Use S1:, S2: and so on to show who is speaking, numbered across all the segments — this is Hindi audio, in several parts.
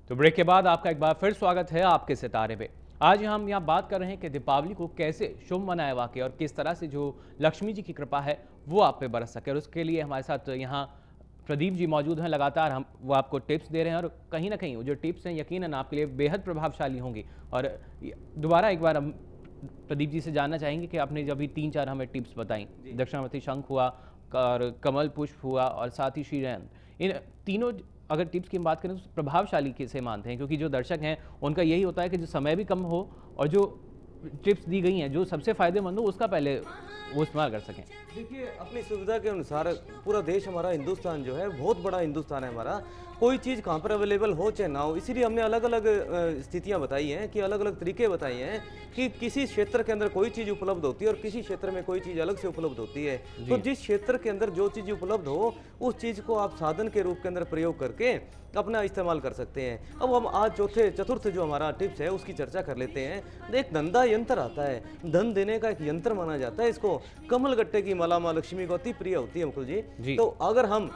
S1: तो ब्रेक के बाद आपका एक बार फिर स्वागत है आपके सितारे में। आज हम यहाँ बात कर रहे हैं कि दीपावली को कैसे शुभ मनाया वाकई और किस तरह से जो लक्ष्मी जी की कृपा है वो आप पे बरस सके। और उसके लिए हमारे साथ यहाँ प्रदीप जी मौजूद हैं। लगातार हम वो आपको टिप्स दे रहे हैं और कहीं ना कहीं वो जो टिप्स हैं यकीनन आपके लिए बेहद प्रभावशाली होंगी। और दोबारा एक बार हम प्रदीप जी से जानना चाहेंगे कि आपने जब भी 3-4 हमें टिप्स बताई, दक्षिणावर्ती शंख हुआ और कमल पुष्प हुआ और साथ ही श्रीरंग, इन तीनों अगर टिप्स की हम बात करें तो प्रभावशाली किसे मानते हैं? क्योंकि जो दर्शक हैं उनका यही होता है कि जो समय भी कम हो और जो टिप्स दी गई हैं जो सबसे फायदेमंद हो उसका पहले वो इस्तेमाल कर सकें।
S2: देखिए, अपनी सुविधा के अनुसार पूरा देश हमारा हिंदुस्तान जो है बहुत बड़ा हिंदुस्तान है हमारा। कोई चीज़ कहाँ पर अवेलेबल हो चाहे ना हो, इसीलिए हमने अलग अलग स्थितियाँ बताई हैं कि अलग अलग तरीके बताए हैं कि किसी क्षेत्र के अंदर कोई चीज़ उपलब्ध होती है और किसी क्षेत्र में कोई चीज़ अलग से उपलब्ध होती है। तो जिस क्षेत्र के अंदर जो चीज़ उपलब्ध हो उस चीज़ को आप साधन के रूप के अंदर प्रयोग करके अपना इस्तेमाल कर सकते हैं। अब हम आज चतुर्थ जो हमारा टिप्स है उसकी चर्चा कर लेते हैं। एक धंधा यंत्र आता है, धन देने का एक यंत्र माना जाता है इसको। कमल गट्टे की माला माँ लक्ष्मी को अति प्रिय होती है मुकुल जी। तो अगर हम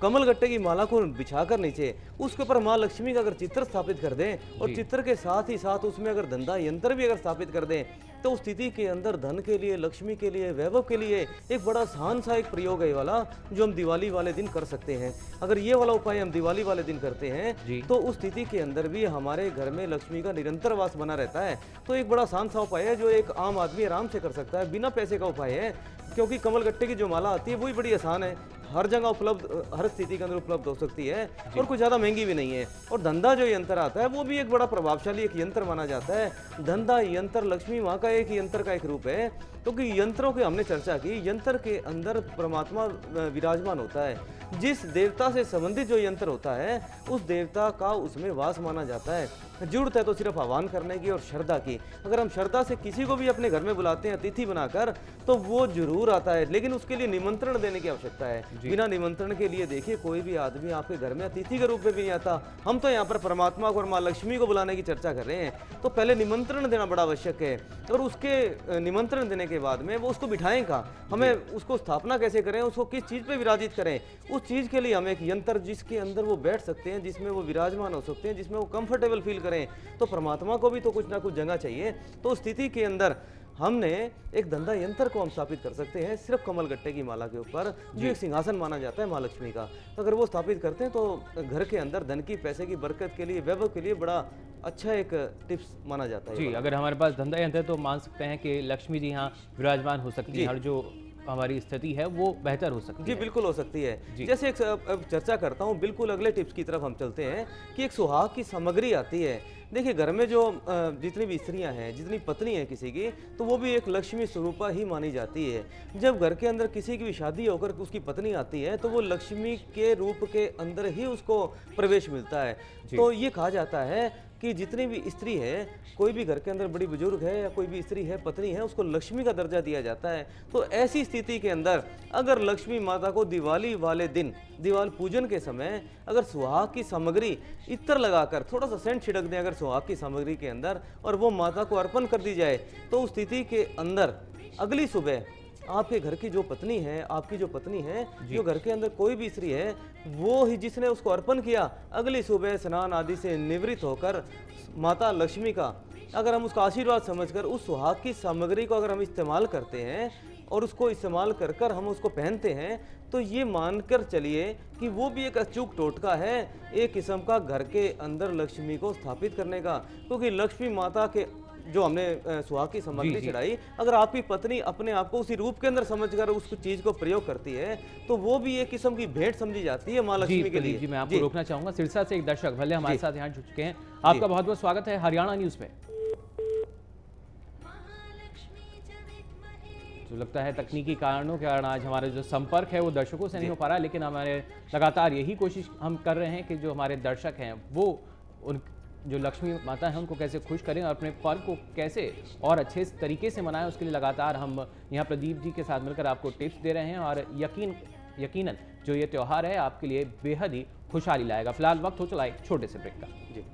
S2: कमल गट्टे की माला को बिछाकर नीचे उसके ऊपर माँ लक्ष्मी का अगर चित्र स्थापित कर दें और चित्र के साथ ही साथ उसमें अगर धंधा यंत्र भी अगर स्थापित कर दें तो उस स्थिति के अंदर धन के लिए, लक्ष्मी के लिए, वैभव के लिए एक बड़ा आसान सा एक प्रयोग है वाला जो हम दिवाली वाले दिन कर सकते हैं। अगर ये वाला उपाय हम दिवाली वाले दिन करते हैं तो उस स्थिति के अंदर भी हमारे घर में लक्ष्मी का निरंतर वास बना रहता है। तो एक बड़ा आसान सा उपाय है जो एक आम आदमी आराम से कर सकता है, बिना पैसे का उपाय है। क्योंकि कमल गट्टे की जो माला आती है वो भी बड़ी आसान है, हर जगह उपलब्ध, हर स्थिति के अंदर उपलब्ध हो सकती है और कुछ ज़्यादा महंगी भी नहीं है। और धंधा जो यंत्र आता है वो भी एक बड़ा प्रभावशाली एक यंत्र माना जाता है। धंधा यंत्र लक्ष्मी माँ का एक यंत्र का एक रूप है। क्योंकि यंत्रों की हमने चर्चा की, यंत्र के अंदर परमात्मा विराजमान होता है। जिस देवता से संबंधित जो यंत्र होता है उस देवता का उसमें वास माना जाता है। जरूरत है तो सिर्फ आह्वान करने की और श्रद्धा की। अगर हम श्रद्धा से किसी को भी अपने घर में बुलाते हैं अतिथि बनाकर तो वो जरूर आता है, लेकिन उसके लिए निमंत्रण देने की आवश्यकता है। बिना निमंत्रण के लिए देखिए कोई भी आदमी आपके घर में अतिथि के रूप में भी नहीं आता। हम तो यहाँ पर परमात्मा को और माँ लक्ष्मी को बुलाने की चर्चा कर रहे हैं, तो पहले निमंत्रण देना बड़ा आवश्यक है। और उसके निमंत्रण देने के बाद में वो उसको बिठाएं कहाँ, हमें उसको स्थापना कैसे करें, उसको किस चीज़ पे विराजित करें, उस चीज़ के लिए हमें एक यंत्र जिसके अंदर वो बैठ सकते हैं, जिसमें वो विराजमान हो सकते हैं, जिसमें वो कंफर्टेबल फील करें। तो परमात्मा को भी तो कुछ ना कुछ जगह चाहिए। तो स्थिति के अंदर हमने एक धंधा यंत्र को हम स्थापित कर सकते हैं सिर्फ कमल गट्टे की माला के ऊपर, जो एक सिंहासन माना जाता है माँ लक्ष्मी का। तो अगर वो स्थापित करते हैं तो घर के अंदर धन की, पैसे की बरकत के लिए, वैभव के लिए बड़ा अच्छा एक टिप्स माना जाता है।
S1: जी, अगर हमारे पास धंधा यंत्र है तो मान सकते हैं कि लक्ष्मी जी यहाँ विराजमान हो सकती है और जो हमारी स्थिति है वो बेहतर हो सकती है।
S2: जी बिल्कुल हो सकती है। जैसे एक अब चर्चा करता हूँ, बिल्कुल अगले टिप्स की तरफ हम चलते हैं कि एक सुहाग की सामग्री आती है। देखिए, घर में जो जितनी भी स्त्रियां हैं, जितनी पत्नी है किसी की, तो वो भी एक लक्ष्मी स्वरूपा ही मानी जाती है। जब घर के अंदर किसी की भी शादी होकर उसकी पत्नी आती है तो वो लक्ष्मी के रूप के अंदर ही उसको प्रवेश मिलता है। तो ये कहा जाता है कि जितनी भी स्त्री है, कोई भी घर के अंदर बड़ी बुजुर्ग है या कोई भी स्त्री है, पत्नी है, उसको लक्ष्मी का दर्जा दिया जाता है। तो ऐसी स्थिति के अंदर अगर लक्ष्मी माता को दिवाली वाले दिन, दिवाली पूजन के समय अगर सुहाग की सामग्री इत्र लगाकर थोड़ा सा सेंट छिड़क दें अगर सुहाग की सामग्री के अंदर और वो माता को अर्पण कर दी जाए तो उस स्थिति के अंदर अगली सुबह आपके घर की जो पत्नी है, आपकी जो पत्नी है, जो घर के अंदर कोई भी स्त्री है, वो ही जिसने उसको अर्पण किया, अगली सुबह स्नान आदि से निवृत्त होकर माता लक्ष्मी का अगर हम उसका आशीर्वाद समझकर उस सुहाग की सामग्री को अगर हम इस्तेमाल करते हैं और उसको इस्तेमाल कर कर हम उसको पहनते हैं तो ये मानकर चलिए कि वो भी एक अचूक टोटका है एक किस्म का घर के अंदर लक्ष्मी को स्थापित करने का। क्योंकि लक्ष्मी माता के जो हमने सुहाग की सामग्री चढ़ाई, अगर आपकी पत्नी अपने आप को उसी रूप के अंदर समझकर उस चीज को प्रयोग करती है तो वो भी एक किस्म की भेंट समझी जाती है माँ लक्ष्मी के लिए।
S1: जी, मैं आपको रोकना चाहूंगा। सिरसा से एक दर्शक भले हमारे साथ यहाँ जुड़ चुके हैं। आपका बहुत बहुत स्वागत है हरियाणा न्यूज में। जो लगता है तकनीकी कारणों के कारण आज हमारा जो संपर्क है वो दर्शकों से नहीं हो पा रहा, लेकिन हमारे लगातार यही कोशिश हम कर रहे हैं कि जो हमारे दर्शक हैं वो उन जो लक्ष्मी माता है उनको कैसे खुश करें और अपने पर्व को कैसे और अच्छे तरीके से मनाएं। उसके लिए लगातार हम यहाँ प्रदीप जी के साथ मिलकर आपको टिप्स दे रहे हैं और यकीनन जो ये त्यौहार है आपके लिए बेहद ही खुशहाली लाएगा। फिलहाल वक्त हो चला एक छोटे से ब्रेक का। जी।